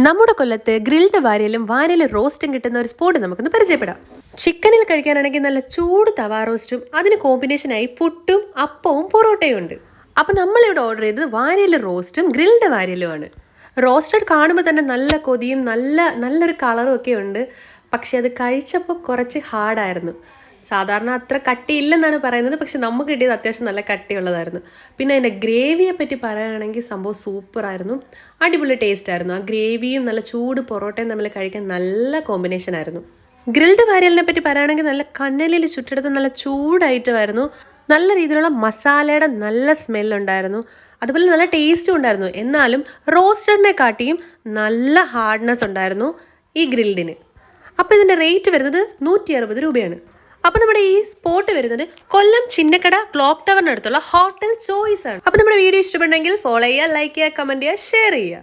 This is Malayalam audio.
നമ്മുടെ കൊല്ലത്ത് ഗ്രിൽഡ് വാരിയലും വാനില റോസ്റ്റും കിട്ടുന്ന ഒരു സ്പോട്ട് നമുക്കൊന്ന് പരിചയപ്പെടാം. ചിക്കനിൽ കഴിക്കാനാണെങ്കിൽ നല്ല ചൂട് തവ റോസ്റ്റും അതിന് കോമ്പിനേഷനായി പുട്ടും അപ്പവും പൊറോട്ടയും ഉണ്ട്. അപ്പം നമ്മളിവിടെ ഓർഡർ ചെയ്തത് വാനില റോസ്റ്റും ഗ്രിൽഡ് വാരിയലുമാണ്. റോസ്റ്റഡ് കാണുമ്പോൾ തന്നെ നല്ല കൊതിയും നല്ലൊരു കളറും ഒക്കെ ഉണ്ട്. പക്ഷെ അത് കഴിച്ചപ്പോൾ കുറച്ച് ഹാർഡായിരുന്നു. സാധാരണ അത്ര കട്ടിയില്ലെന്നാണ് പറയുന്നത്, പക്ഷെ നമുക്ക് കിട്ടിയത് അത്യാവശ്യം നല്ല കട്ടിയുള്ളതായിരുന്നു. പിന്നെ അതിൻ്റെ ഗ്രേവിയെ പറ്റി പറയുകയാണെങ്കിൽ സംഭവം സൂപ്പറായിരുന്നു, അടിപൊളി ടേസ്റ്റ് ആയിരുന്നു. ആ ഗ്രേവിയും നല്ല ചൂട് പൊറോട്ടയും തമ്മിൽ കഴിക്കാൻ നല്ല കോമ്പിനേഷൻ ആയിരുന്നു. ഗ്രിൽഡ് വാരിയലിനെ പറ്റി പറയുകയാണെങ്കിൽ നല്ല കണ്ണലിൽ ചുറ്റെടുത്ത് നല്ല ചൂടായിട്ടുമായിരുന്നു. നല്ല രീതിയിലുള്ള മസാലയുടെ നല്ല സ്മെല്ലുണ്ടായിരുന്നു, അതുപോലെ നല്ല ടേസ്റ്റും ഉണ്ടായിരുന്നു. എന്നാലും റോസ്റ്റഡിനെ കാട്ടിയും നല്ല ഹാർഡ്നെസ് ഉണ്ടായിരുന്നു ഈ ഗ്രിൽഡിന്. അപ്പോൾ ഇതിൻ്റെ റേറ്റ് വരുന്നത് 160 രൂപയാണ്. അപ്പോൾ നമ്മുടെ ഈ സ്പോട്ട് വരുന്നത് കൊല്ലം ചിന്നക്കട ക്ലോക്ക് ടവറിനടുത്തുള്ള ഹോട്ടൽ ചോയ്സ് ആണ്. അപ്പോൾ നമ്മുടെ വീഡിയോ ഇഷ്ടപ്പെട്ടെങ്കിൽ ഫോളോ ചെയ്യുക, ലൈക്ക് ചെയ്യുക, കമൻറ്റ് ചെയ്യുക, ഷെയർ ചെയ്യുക.